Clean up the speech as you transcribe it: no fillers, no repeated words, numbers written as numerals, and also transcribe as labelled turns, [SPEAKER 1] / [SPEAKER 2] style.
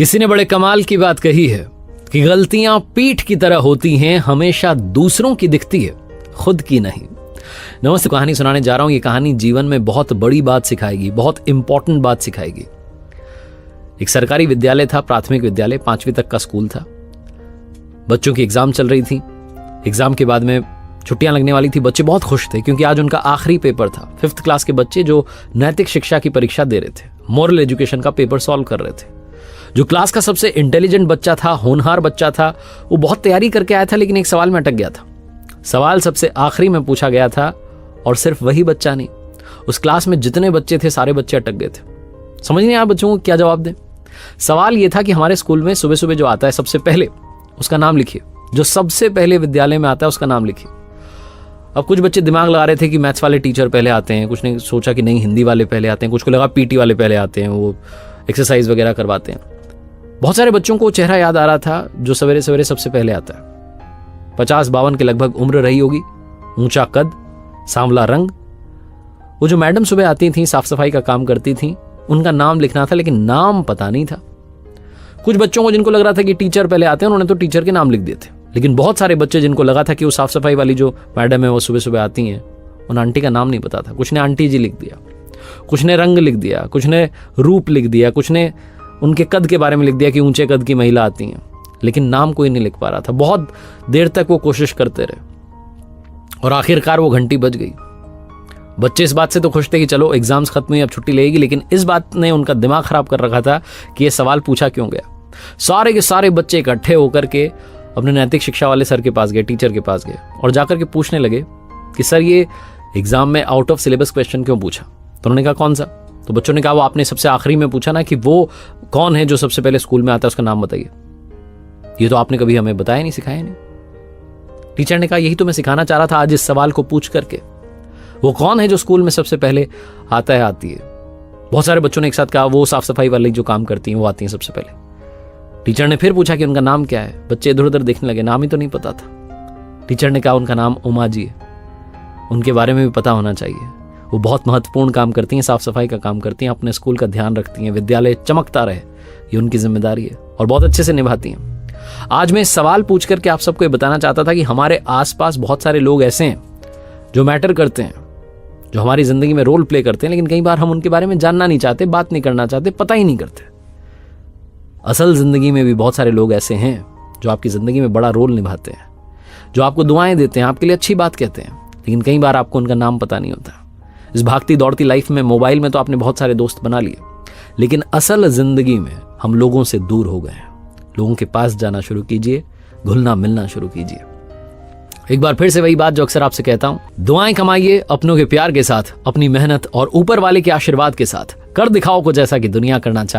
[SPEAKER 1] किसी ने बड़े कमाल की बात कही है कि गलतियां पीठ की तरह होती हैं, हमेशा दूसरों की दिखती है, खुद की नहीं। नमस्ते, कहानी सुनाने जा रहा हूं। ये कहानी जीवन में बहुत बड़ी बात सिखाएगी, बहुत इंपॉर्टेंट बात सिखाएगी। एक सरकारी विद्यालय था, प्राथमिक विद्यालय, 5वीं तक का स्कूल था। बच्चों की एग्जाम चल रही थी। एग्जाम के बाद में छुट्टियां लगने वाली थी। बच्चे बहुत खुश थे क्योंकि आज उनका आखिरी पेपर था। 5th क्लास के बच्चे जो नैतिक शिक्षा की परीक्षा दे रहे थे, मॉरल एजुकेशन का पेपर सॉल्व कर रहे थे। जो क्लास का सबसे इंटेलिजेंट बच्चा था, होनहार बच्चा था, वो बहुत तैयारी करके आया था, लेकिन एक सवाल में अटक गया था। सवाल सबसे आखिरी में पूछा गया था और सिर्फ वही बच्चा नहीं, उस क्लास में जितने बच्चे थे सारे बच्चे अटक गए थे। समझ नहीं आया बच्चों को क्या जवाब दें। सवाल यह था कि हमारे स्कूल में सुबह सुबह जो आता है सबसे पहले, उसका नाम लिखिए। जो सबसे पहले विद्यालय में आता है उसका नाम लिखिए। अब कुछ बच्चे दिमाग लगा रहे थे कि मैथ्स वाले टीचर पहले आते हैं, कुछ ने सोचा कि नहीं हिंदी वाले पहले आते हैं, कुछ को लगा पीटी वाले पहले आते हैं, वो एक्सरसाइज वगैरह करवाते हैं। बहुत सारे बच्चों को चेहरा याद आ रहा था जो सवेरे सवेरे सबसे पहले आता है। 50-52 के लगभग उम्र रही होगी, ऊंचा कद, सांवला रंग। वो जो मैडम सुबह आती थी, साफ सफाई का काम करती थी, उनका नाम लिखना था लेकिन नाम पता नहीं था। कुछ बच्चों को जिनको लग रहा था कि टीचर पहले आते हैं, उन्होंने तो टीचर के नाम लिख दिए थे। लेकिन बहुत सारे बच्चे जिनको लगा था कि वो साफ सफाई वाली जो मैडम है वो सुबह सुबह आती हैं, उन आंटी का नाम नहीं पता था। कुछ ने आंटी जी लिख दिया, कुछ ने रंग लिख दिया, कुछ ने रूप लिख दिया, कुछ ने उनके कद के बारे में लिख दिया कि ऊंचे कद की महिला आती हैं, लेकिन नाम कोई नहीं लिख पा रहा था। बहुत देर तक वो कोशिश करते रहे और आखिरकार वो घंटी बज गई। बच्चे इस बात से तो खुश थे कि चलो एग्जाम्स खत्म हुई, अब छुट्टी लगेगी, लेकिन इस बात ने उनका दिमाग खराब कर रखा था कि ये सवाल पूछा क्यों गया। सारे के सारे बच्चे इकट्ठे होकर के अपने नैतिक शिक्षा वाले सर के पास गए, टीचर के पास गए और जाकर के पूछने लगे कि सर ये एग्जाम में आउट ऑफ सिलेबस क्वेश्चन क्यों पूछा। तो उन्होंने कहा कौन सा? तो बच्चों ने कहा वो आपने सबसे आखिरी में पूछा ना कि वो कौन है जो सबसे पहले स्कूल में आता है, उसका नाम बताइए। ये तो आपने कभी हमें बताया नहीं, सिखाया नहीं। टीचर ने कहा यही तो मैं सिखाना चाह रहा था आज इस सवाल को पूछ करके। वो कौन है जो स्कूल में सबसे पहले आता है, आती है। बहुत सारे बच्चों ने एक साथ कहा वो साफ सफाई वाली जो काम करती हैं वो आती हैं सबसे पहले। टीचर ने फिर पूछा कि उनका नाम क्या है। बच्चे इधर उधर देखने लगे, नाम ही तो नहीं पता था। टीचर ने कहा उनका नाम उमा जी है, उनके बारे में भी पता होना चाहिए। वो बहुत महत्वपूर्ण काम करती हैं, साफ सफाई का काम करती हैं, अपने स्कूल का ध्यान रखती हैं, विद्यालय चमकता रहे ये उनकी जिम्मेदारी है और बहुत अच्छे से निभाती हैं। आज मैं इस सवाल पूछ करके आप सबको ये बताना चाहता था कि हमारे आसपास बहुत सारे लोग ऐसे हैं जो मैटर करते हैं, जो हमारी जिंदगी में रोल प्ले करते हैं, लेकिन कई बार हम उनके बारे में जानना नहीं चाहते, बात नहीं करना चाहते, पता ही नहीं करते। असल जिंदगी में भी बहुत सारे लोग ऐसे हैं जो आपकी जिंदगी में बड़ा रोल निभाते हैं, जो आपको दुआएं देते हैं, आपके लिए अच्छी बात कहते हैं, लेकिन कई बार आपको उनका नाम पता नहीं होता। इस भागती दौड़ती लाइफ में, मोबाइल में तो आपने बहुत सारे दोस्त बना लिए, लेकिन असल जिंदगी में हम लोगों से दूर हो गए हैं। लोगों के पास जाना शुरू कीजिए, घुलना मिलना शुरू कीजिए। एक बार फिर से वही बात जो अक्सर आपसे कहता हूं, दुआएं कमाइए अपनों के प्यार के साथ, अपनी मेहनत और ऊपर वाले के आशीर्वाद के साथ। कर दिखाओ कुछ ऐसा कि दुनिया करना चाहे।